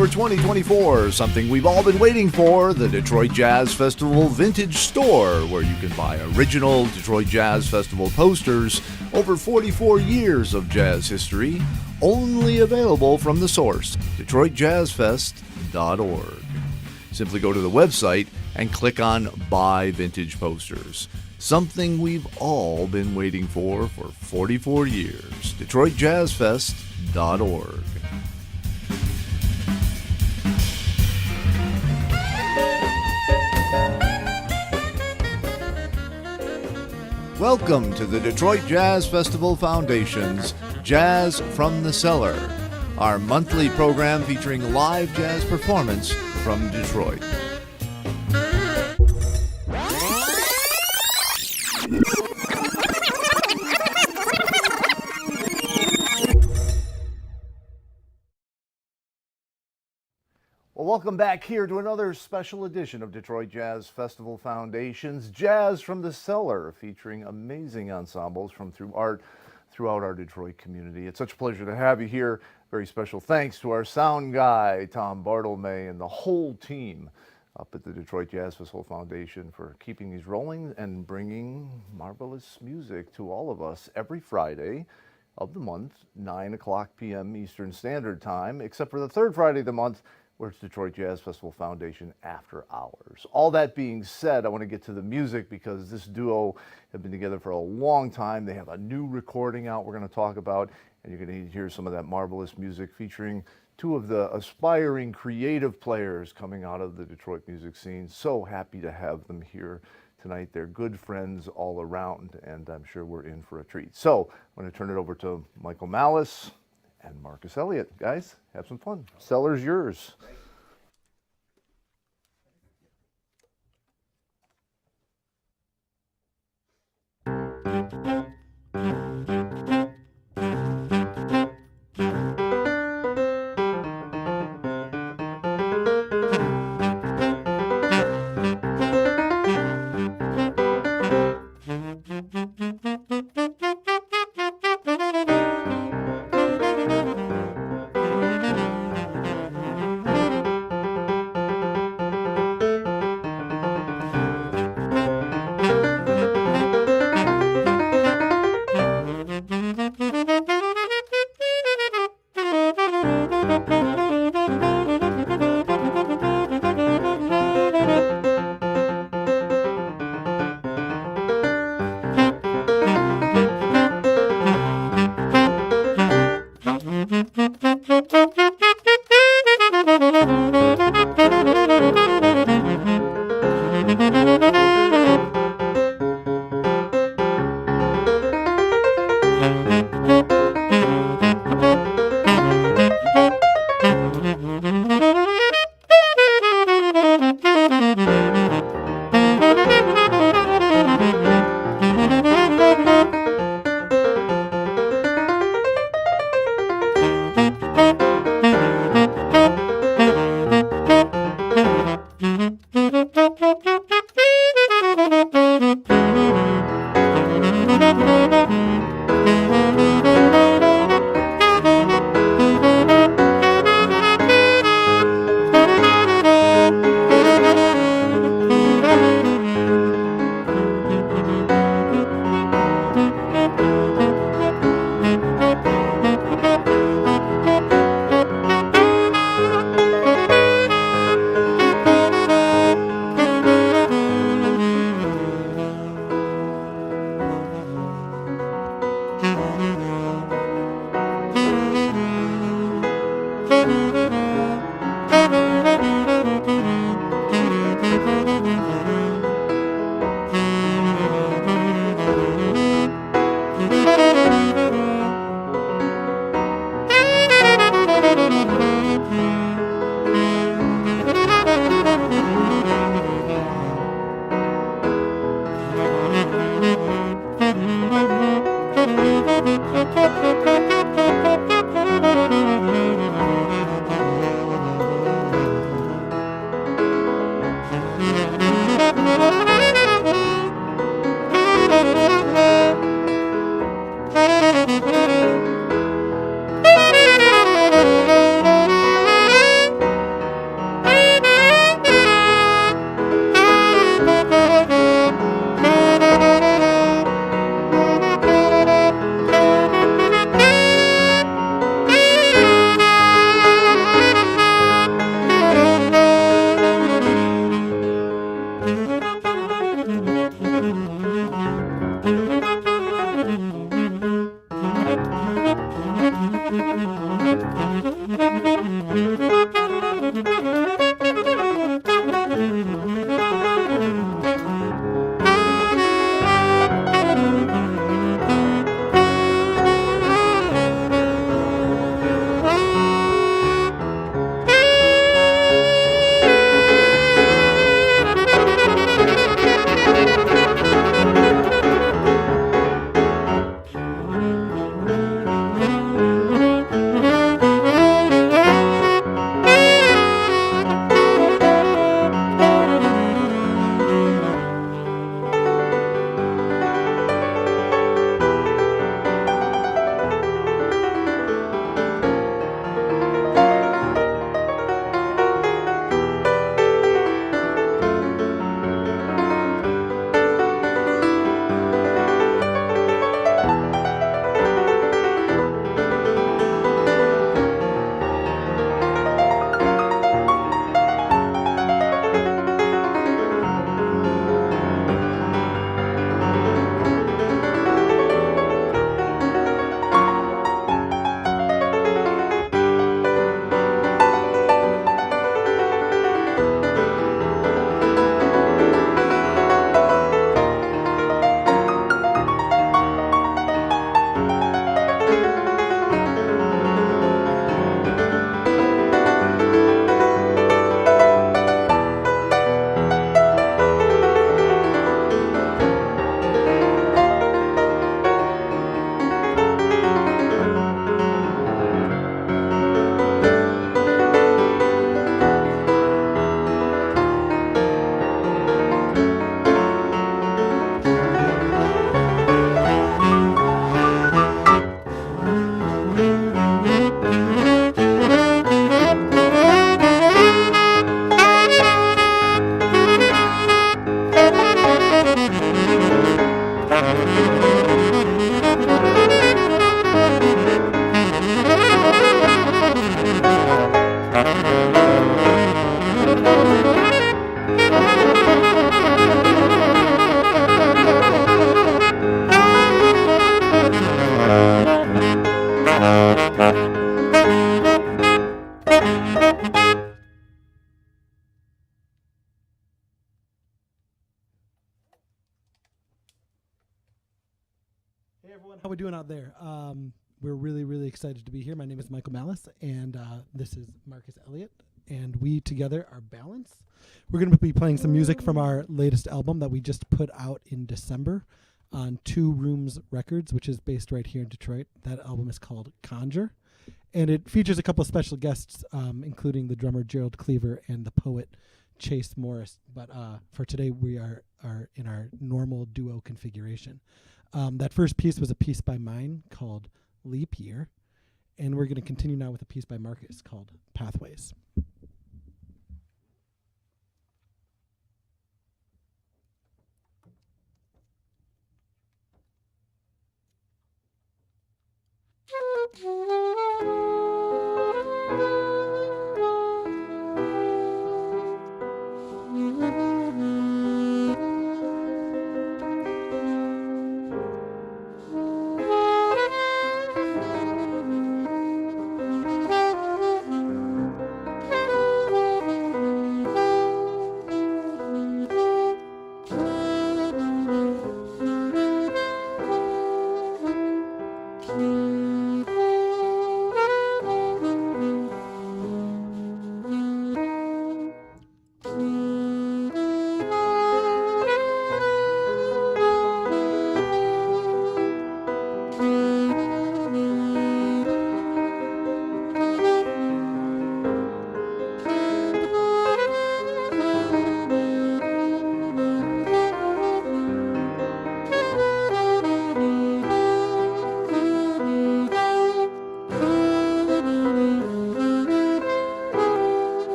for 2024, something we've all been waiting for, the Detroit Jazz Festival Vintage Store, where you can buy original Detroit Jazz Festival posters, over 44 years of jazz history, only available from the source, DetroitJazzFest.org. Simply go to the website and click on Buy Vintage Posters. Something we've all been waiting for 44 years. DetroitJazzFest.org. Welcome to the Detroit Jazz Festival Foundation's Jazz from the Cellar, our monthly program featuring live jazz performance from Detroit. Well, welcome back here to another special edition of Detroit Jazz Festival Foundation's Jazz from the Cellar, featuring amazing ensembles from throughout our Detroit community. It's such a pleasure to have you here. Very special thanks to our sound guy, Tom Bartlemay, and the whole team up at the Detroit Jazz Festival Foundation for keeping these rolling and bringing marvelous music to all of us every Friday of the month, 9 o'clock p.m. Eastern Standard Time, except for the third Friday of the month, where it's Detroit Jazz Festival Foundation After Hours. All that being said, I want to get to the music because this duo have been together for a long time. They have a new recording out we're going to talk about, and you're going to hear some of that marvelous music featuring two of the aspiring creative players coming out of the Detroit music scene. So happy to have them here tonight. They're good friends all around, and I'm sure we're in for a treat. So I'm going to turn it over to Michael Malice and Marcus Elliot. Guys, have some fun. Cellar's yours. Hey everyone, how we doing out there? We're really excited to be here. My name is Michael Malice, and this is Marcus Elliot, and we together are Balance. We're going to be playing some music from our latest album that we just put out in December on Two Rooms Records, which is based right here in Detroit. That album is called Conjure, and it features a couple of special guests, including the drummer Gerald Cleaver and the poet Chase Morris. But for today, we are in our normal duo configuration. That first piece was a piece by mine called Leap Year, and we're going to continue now with a piece by Marcus called Pathways.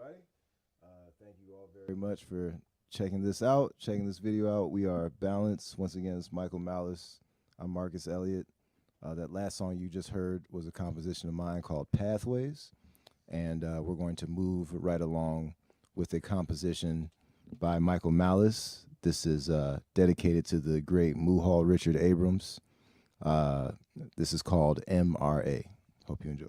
everybody. Thank you all very much for checking this out, checking this video out. We are Balance. Once again, it's Michael Malice. I'm Marcus Elliot. That last song you just heard was a composition of mine called Pathways. And we're going to move right along with a composition by Michael Malice. This is dedicated to the great Muhal Richard Abrams. This is called MRA. Hope you enjoy.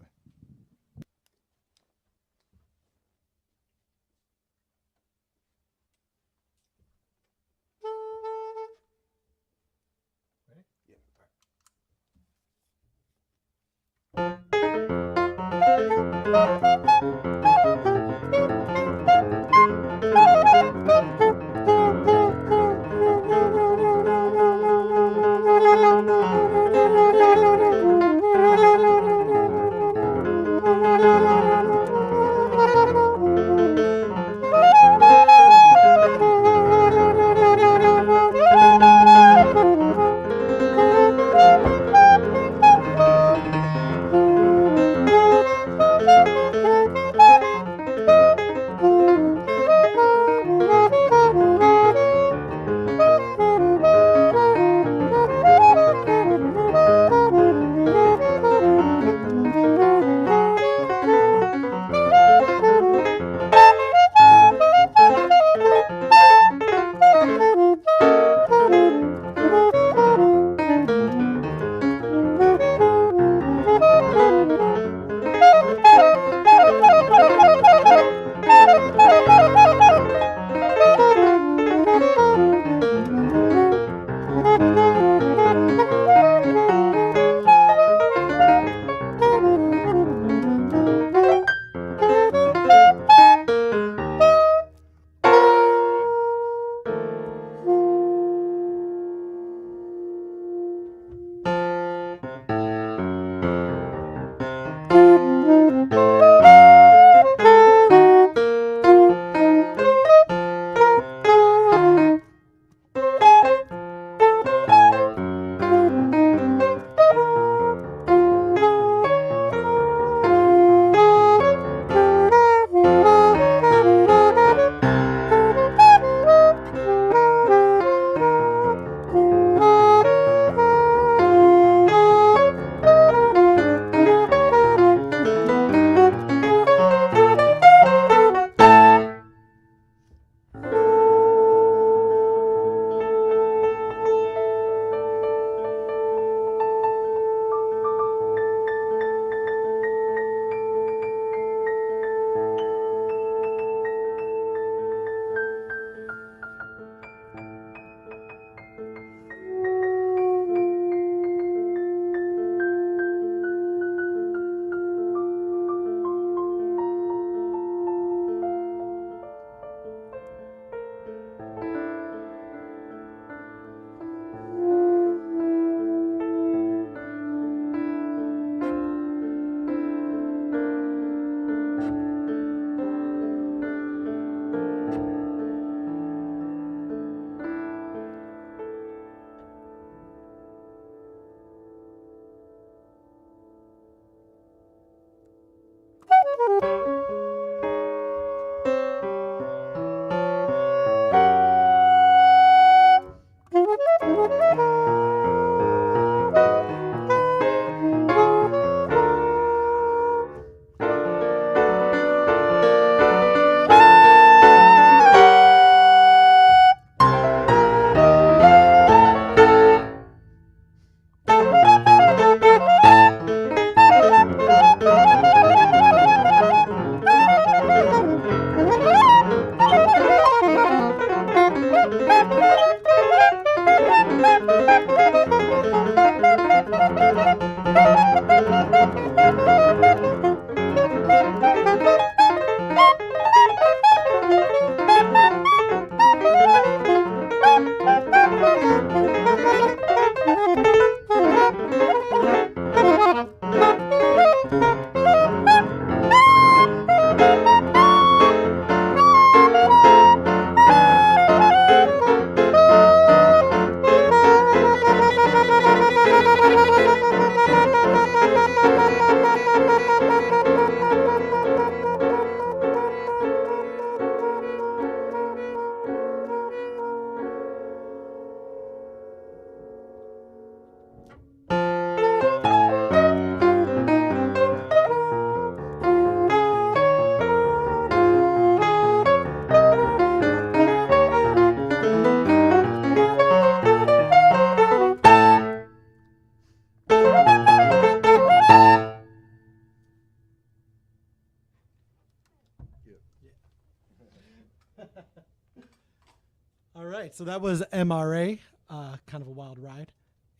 All right, so that was MRA, kind of a wild ride.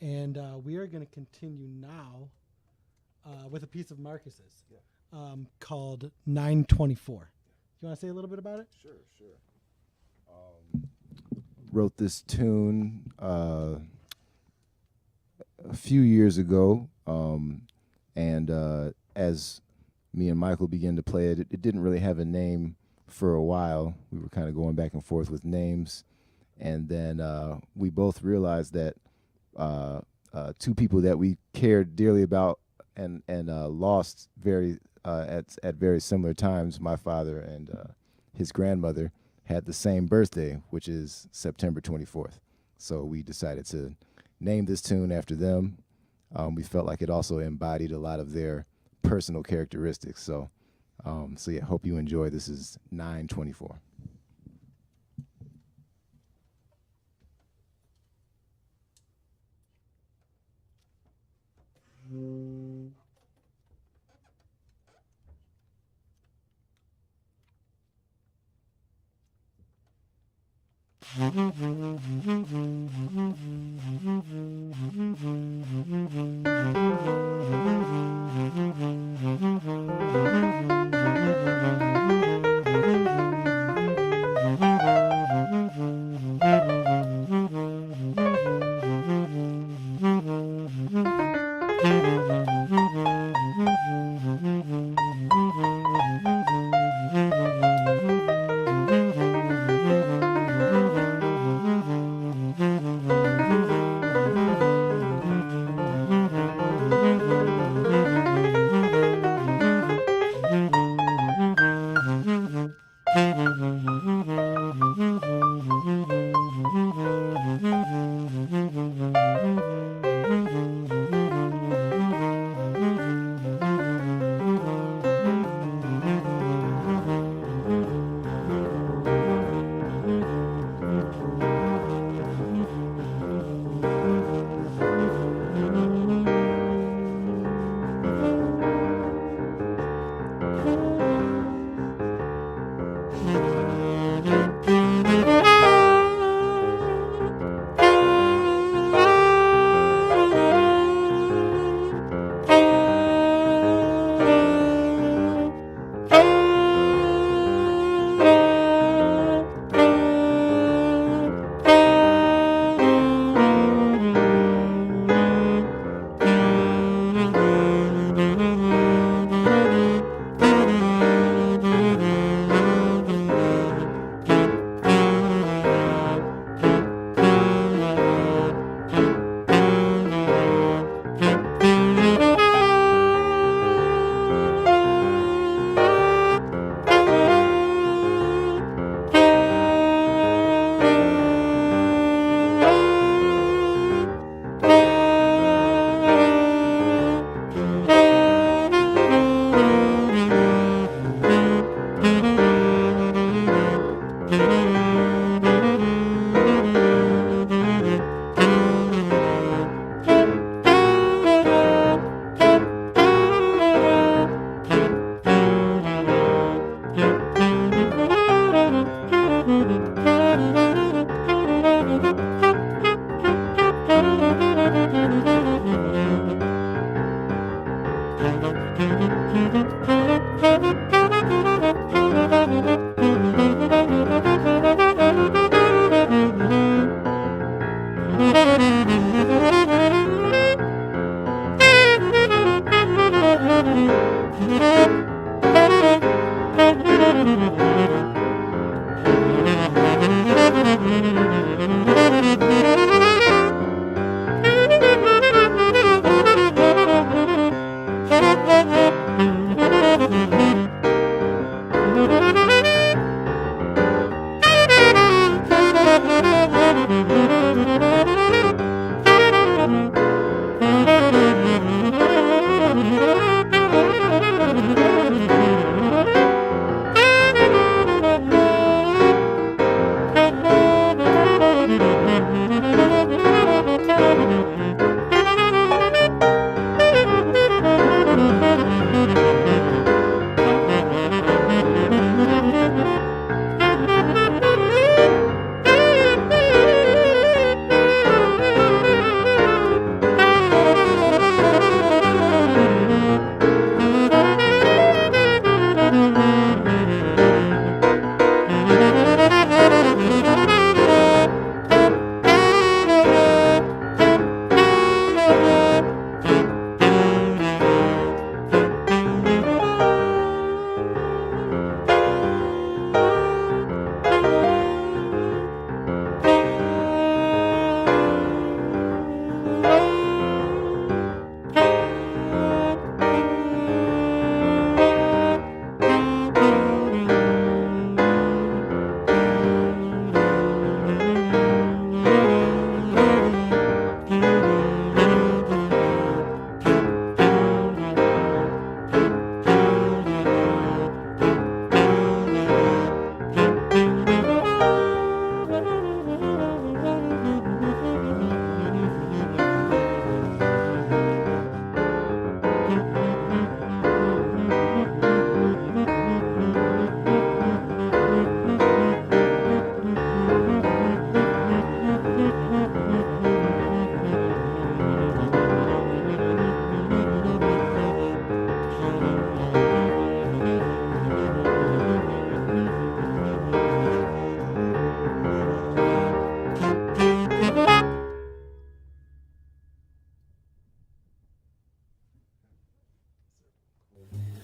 And we are going to continue now with a piece of Marcus's called 924. You want to say a little bit about it? Sure. Wrote this tune a few years ago, and as me and Michael began to play it, it didn't really have a name for a while. We were kind of going back and forth with names, and then we both realized that two people that we cared dearly about and lost at very similar times, my father and his grandmother, had the same birthday, which is September 24th. So we decided to name this tune after them. We felt like it also embodied a lot of their personal characteristics. So yeah, hope you enjoy. This is 924.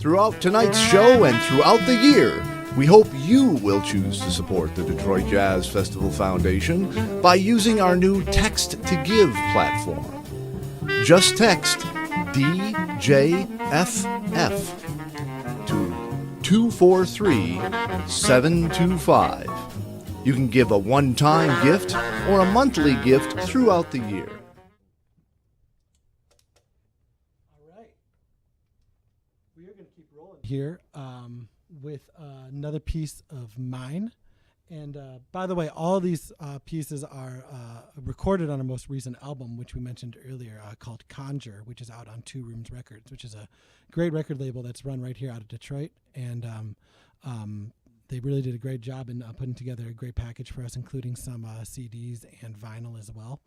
Throughout tonight's show and throughout the year, we hope you will choose to support the Detroit Jazz Festival Foundation by using our new Text to Give platform. Just text DJFF to 243-725. You can give a one-time gift or a monthly gift throughout the year. All right. We are going to keep rolling here with another piece of mine. And by the way, all these pieces are recorded on our most recent album, which we mentioned earlier, called Conjure, which is out on Two Rooms Records, which is a great record label that's run right here out of Detroit. And they really did a great job in putting together a great package for us, including some CDs and vinyl as well.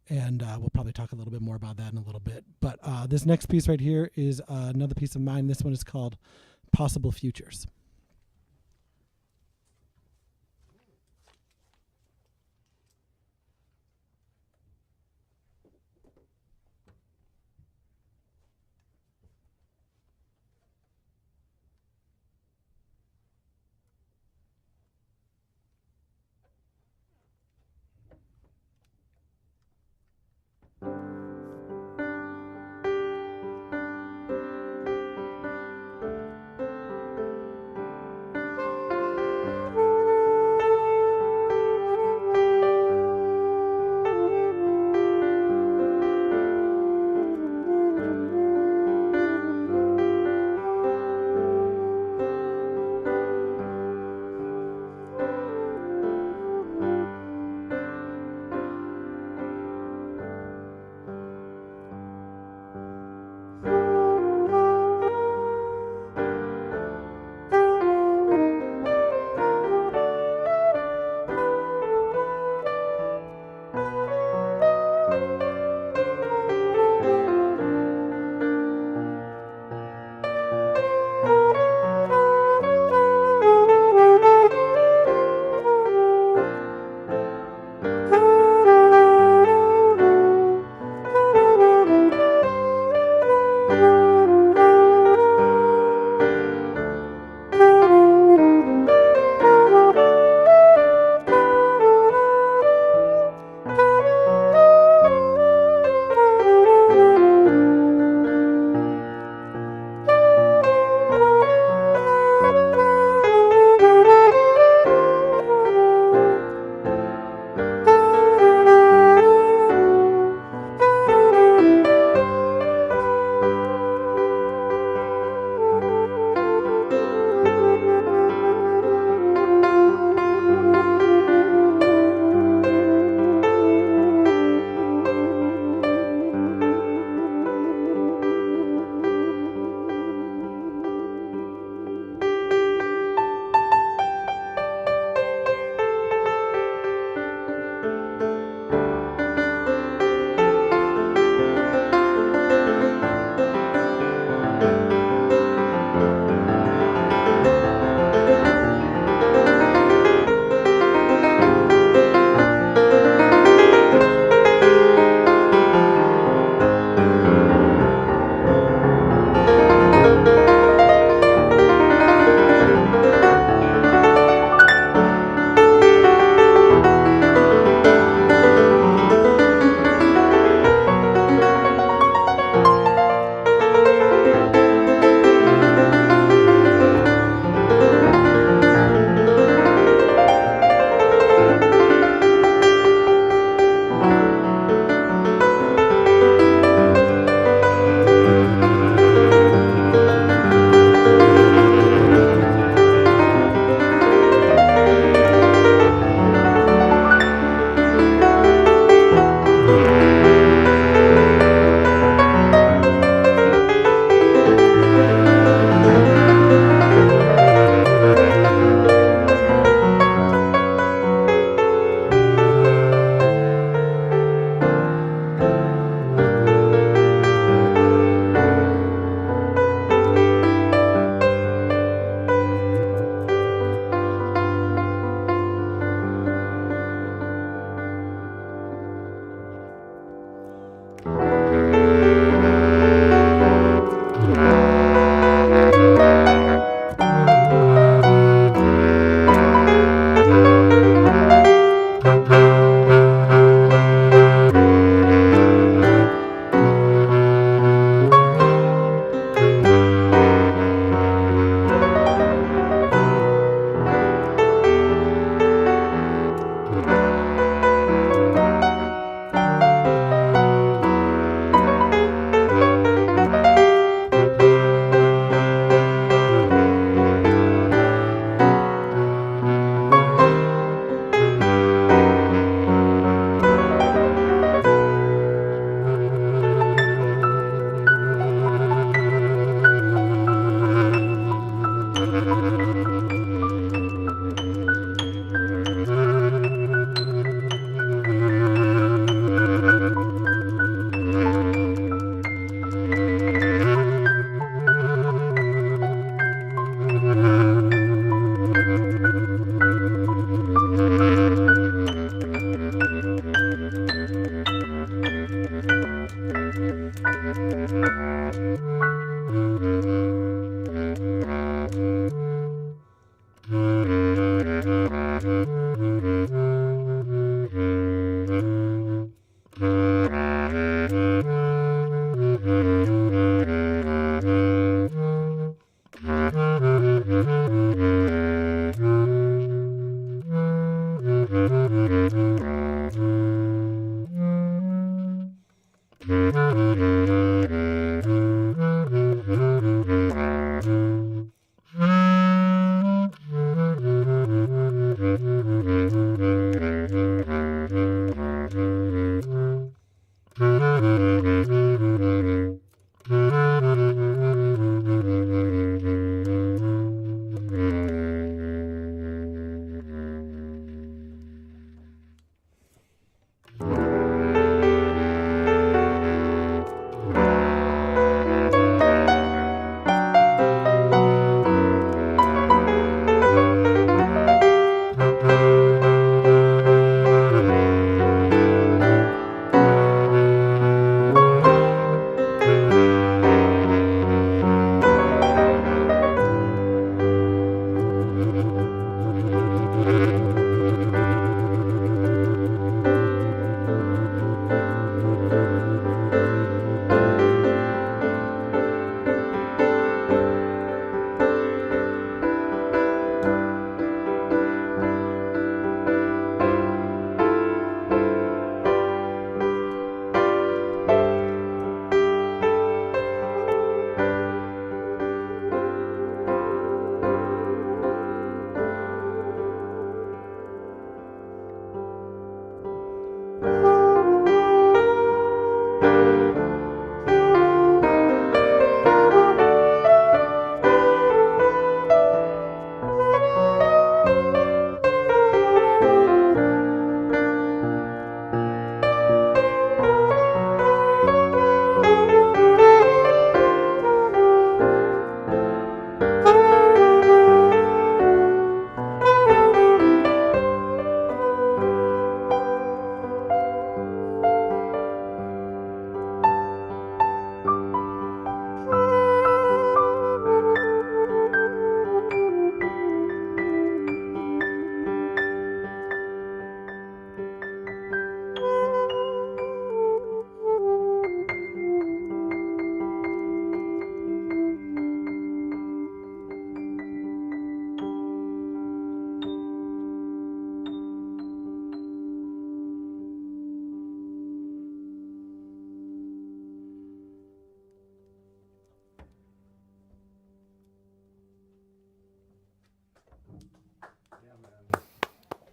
And we'll probably talk a little bit more about that in a little bit. But this next piece right here is another piece of mine. This one is called Possible Futures.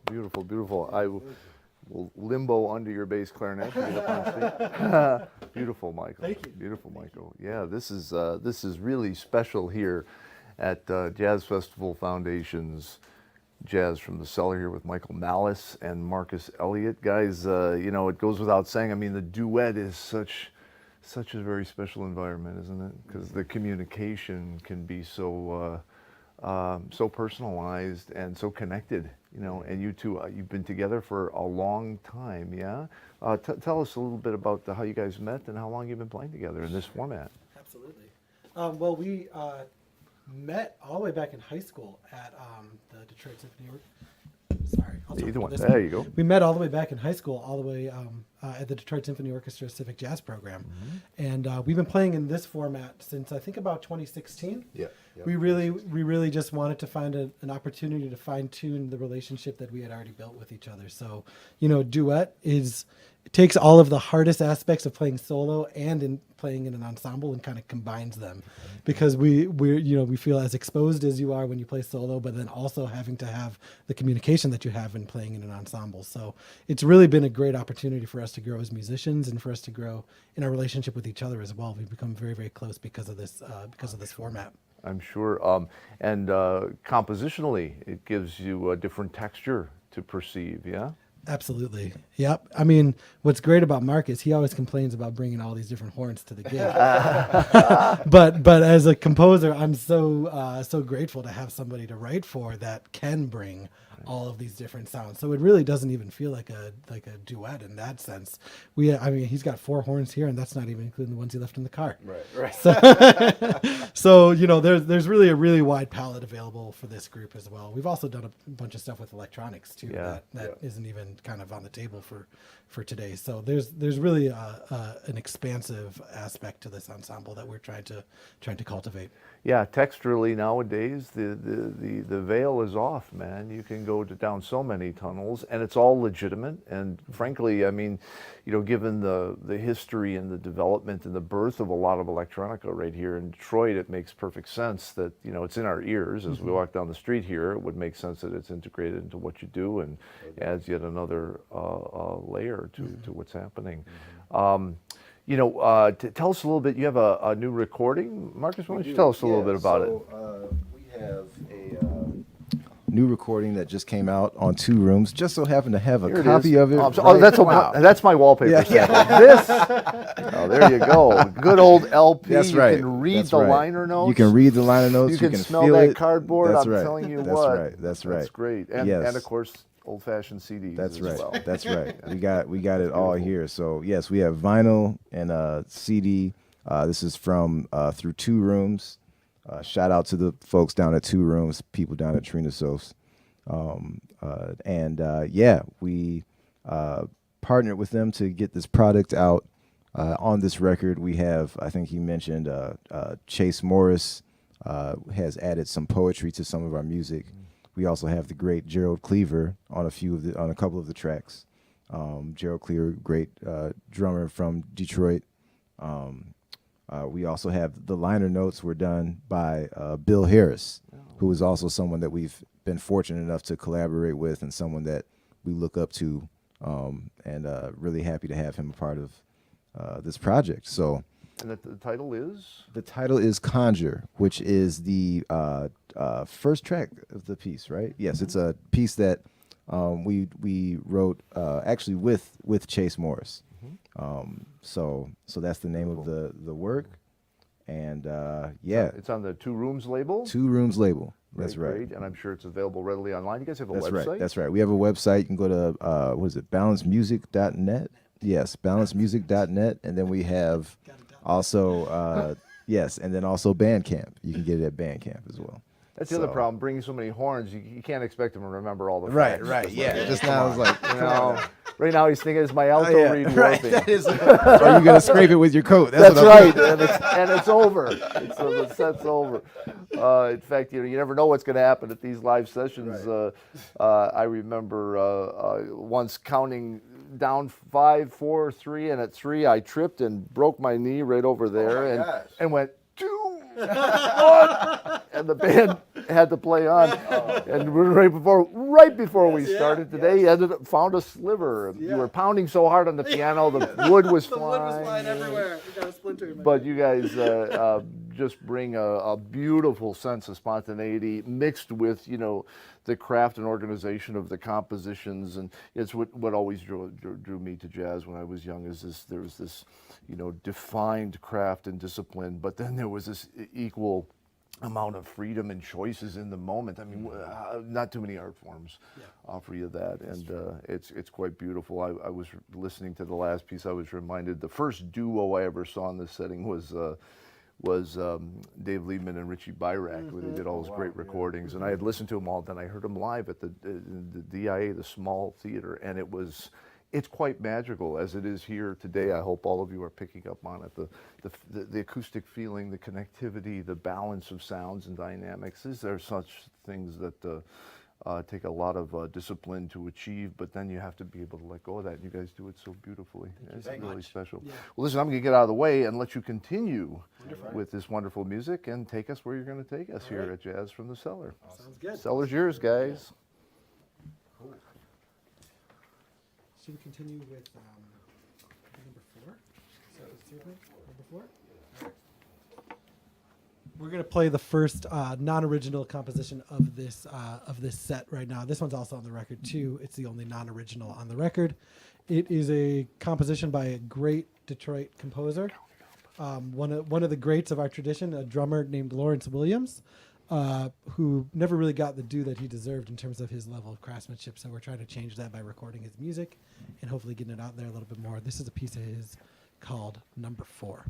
beautiful, beautiful. I will limbo under your bass clarinet to get up on stage. Beautiful, Michael. Thank you. Beautiful, Michael. Yeah, this is really special here at Jazz Festival Foundation's Jazz from the Cellar here with Michael Malice and Marcus Elliot. Guys, you know, it goes without saying, I mean, the duet is such a very special environment, isn't it? Because the communication can be so so personalized and so connected, you know. And you two, you've been together for a long time, yeah? Tell us a little bit about how you guys met and how long you've been playing together in this format. Absolutely. Well, we met all the way back in high school at the Detroit Symphony Orchestra. Sorry, I'll talk Either about one. this There you go. We met all the way back in high school, all the way at the Detroit Symphony Orchestra Civic Jazz Program, and we've been playing in this format since I think about 2016. Yeah. We really just wanted to find an opportunity to fine tune the relationship that we had already built with each other. So, you know, duet it takes all of the hardest aspects of playing solo and in playing in an ensemble and kind of combines them, because we feel as exposed as you are when you play solo, but then also having to have the communication that you have in playing in an ensemble. So it's really been a great opportunity for us to grow as musicians and for us to grow in our relationship with each other as well. We've become very, very close because of this format. I'm sure. And compositionally, it gives you a different texture to perceive, yeah? Absolutely. Yep. I mean, what's great about Mark is he always complains about bringing all these different horns to the gig. but as a composer, I'm so grateful to have somebody to write for that can bring all of these different sounds. So it really doesn't even feel like a duet in that sense. He's got 4 horns here, and that's not even including the ones he left in the car. Right. So you know, there's really a really wide palette available for this group as well. We've also done a bunch of stuff with electronics too. Yeah. That isn't even kind of on the table for today. So there's really an expansive aspect to this ensemble that we're trying to cultivate. Yeah, texturally nowadays, the veil is off, man. You can go down so many tunnels, and it's all legitimate. And frankly, I mean, you know, given the history and the development and the birth of a lot of electronica right here in Detroit, it makes perfect sense that, you know, it's in our ears as we walk down the street here. It would make sense that it's integrated into what you do and adds yet another layer to what's happening. You know, tell us a little bit. You have a new recording, Marcus. Why don't you tell us a little bit about it? We have a new recording that just came out on 2 Rooms. Just so happened to have a Here it copy is. of it. That's my wallpaper sample. This. Oh, there you go. Good old LP. That's right. You can read That's the right. liner notes. You can read the liner notes. You can smell feel that it. cardboard. That's I'm right. telling you That's what. right. That's right. That's great. And Yes. and of course, old-fashioned CDs. That's as right. well. That's right. We got it all here. So yes, we have vinyl and CD. This is from through 2 Rooms. Shout out to the folks down at 2 Rooms, people down at Trina Sos. We partnered with them to get this product out. On this record, we have, I think he mentioned, Chase Morris has added some poetry to some of our music. We also have the great Gerald Cleaver on a couple of the tracks. Gerald Cleaver, great drummer from Detroit. We also have the liner notes were done by Bill Harris, who is also someone that we've been fortunate enough to collaborate with and someone that we look up to, and really happy to have him a part of this project. So, And the title is? the title is Conjure, which is the first track of the piece, right? Yes, it's a piece that we wrote actually with Chase Morris. So that's the name of the work, and It's on the 2 Rooms label? 2 Rooms label. That's Great, right. great. And I'm sure it's available readily online. You guys have a That's website? right. That's right. We have a website. You can go to balancemusic.net. Yes, balancemusic.net, and then we have also yes, and then also Bandcamp. You can get it at Bandcamp as well. That's the other problem. Bringing so many horns, you can't expect them to remember all the Right, facts. right, Just yeah. like, Just now, I was like, you know, right now he's thinking, is my alto reed right. warping? That is. Are you gonna scrape it with your coat? That's what I'm right, thinking. and it's over. The set's over. In fact, you never know what's going to happen at these live sessions. Right. I remember once counting down 5, 4, 3, and at 3 I tripped and broke my knee right over there, and went 2, 1, and the band had to play on. And right before we started today, you found a sliver. You were pounding so hard on the piano, the wood was flying. The wood was flying everywhere. We got a splinter in my But you guys just bring a beautiful sense of spontaneity mixed with, the craft and organization of the compositions. And it's what always drew me to jazz when I was young is there was this, defined craft and discipline, but then there was this equal amount of freedom and choices in the moment. I mean, not too many art forms offer you that, and it's quite beautiful. I was listening to the last piece. I was reminded the first duo I ever saw in this setting was Dave Liebman and Richie Byrack, where they did all those great recordings. And I had listened to them all, then I heard them live at the DIA, the small theater, and it's quite magical as it is here today. I hope all of you are picking up on it. The acoustic feeling, the connectivity, the balance of sounds and dynamics. These are such things that take a lot of discipline to achieve, but then you have to be able to let go of that. And you guys do it so beautifully. It's really special. Yeah. Well, listen, I'm going to get out of the way and let you continue with this wonderful music and take us where you're going to take us here at Jazz from the Cellar. Awesome. Sounds good. Cellar's yours, guys. Cool. Should we continue with number 4? So it's your pick, number 4? We're going to play the first non-original composition of this set right now. This one's also on the record too. It's the only non-original on the record. It is a composition by a great Detroit composer, one of the greats of our tradition, a drummer named Lawrence Williams, who never really got the due that he deserved in terms of his level of craftsmanship. So we're trying to change that by recording his music and hopefully getting it out there a little bit more. This is a piece of his called Number 4.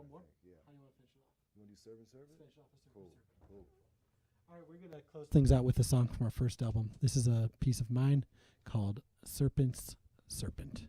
One more? Yeah. How do you want to finish it off? You want to do serve and serve it? Finish off with Cool. Cool. All right, we're going to close things out with a song from our first album. This is a piece of mine called Serpent's Serpent.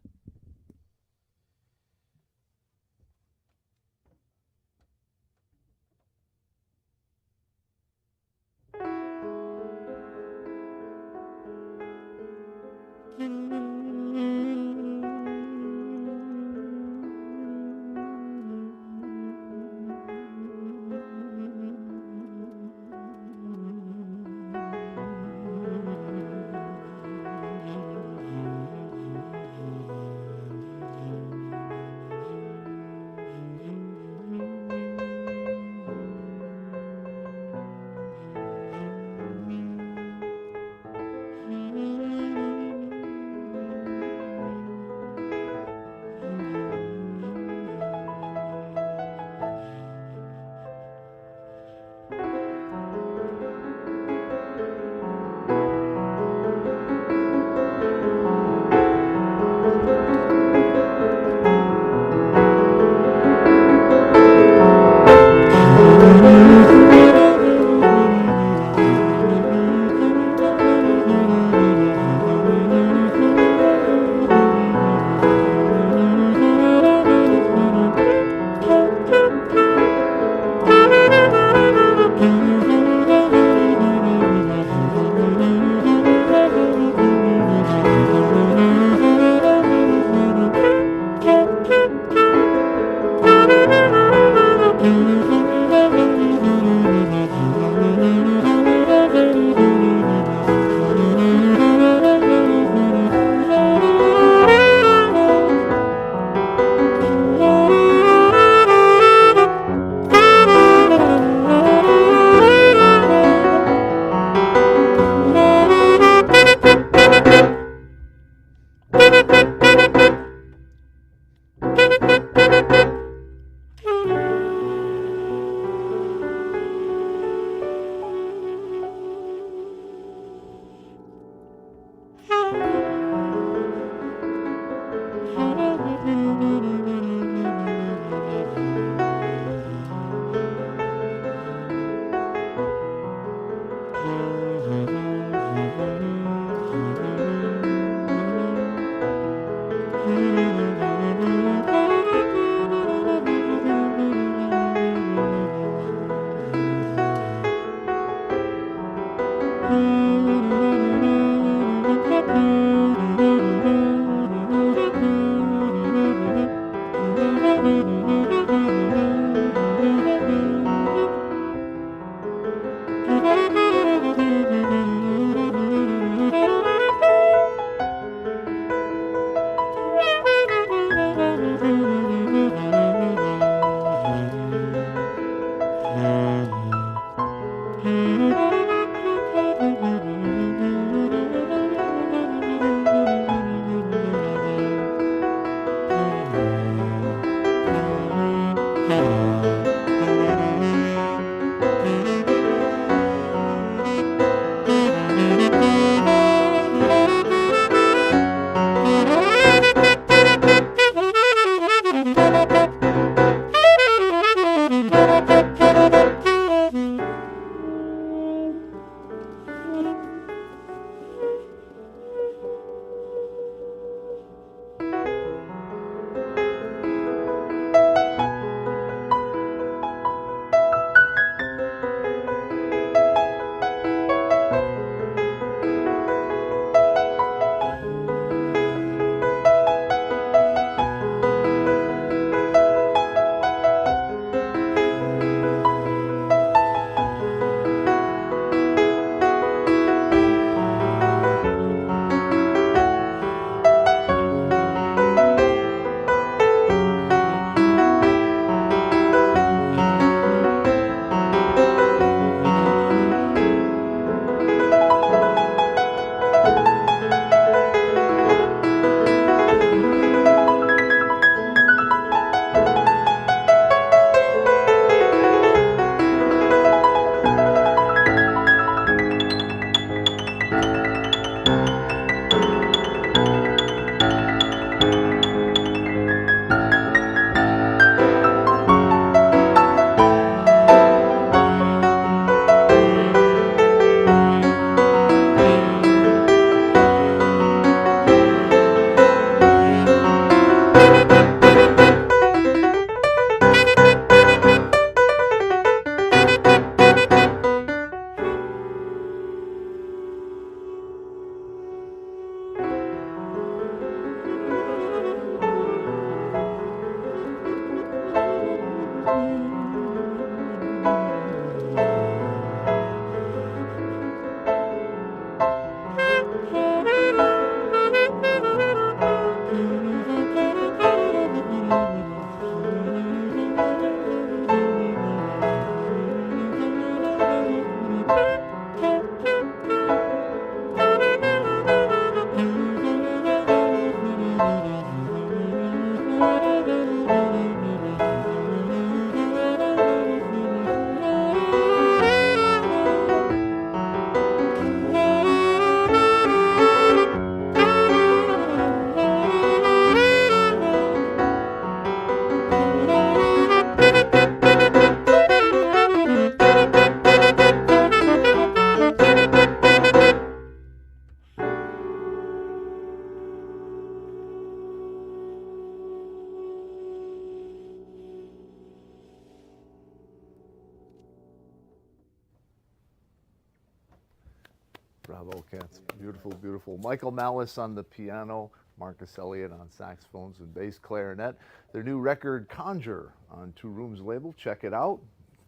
Bravo, cats. Beautiful, beautiful. Michael Malice on the piano, Marcus Elliot on saxophones and bass clarinet. Their new record, Conjure, on Two Rooms label. Check it out.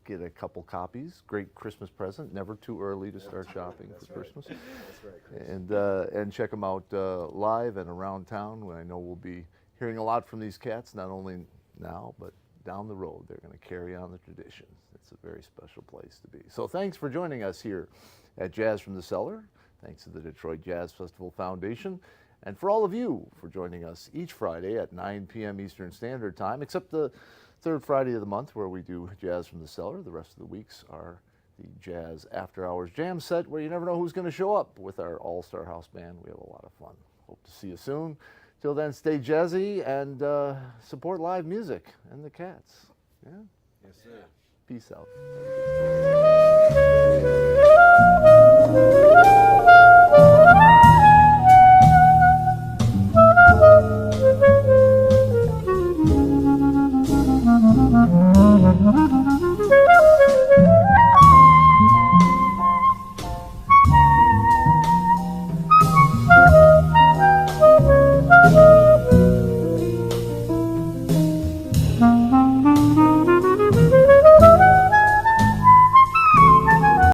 Get a couple copies. Great Christmas present. Never too early to start shopping for Christmas. That's right. And check them out live and around town. I know we'll be hearing a lot from these cats, not only now, but down the road. They're going to carry on the tradition. It's a very special place to be. So thanks for joining us here at Jazz from the Cellar. Thanks to the Detroit Jazz Festival Foundation. And for all of you for joining us each Friday at 9 p.m. Eastern Standard Time, except the third Friday of the month where we do Jazz from the Cellar. The rest of the weeks are the Jazz After Hours Jam set, where you never know who's going to show up with our all-star house band. We have a lot of fun. Hope to see you soon. Till then, stay jazzy and support live music and the cats. Yeah? Yes, sir. Peace out.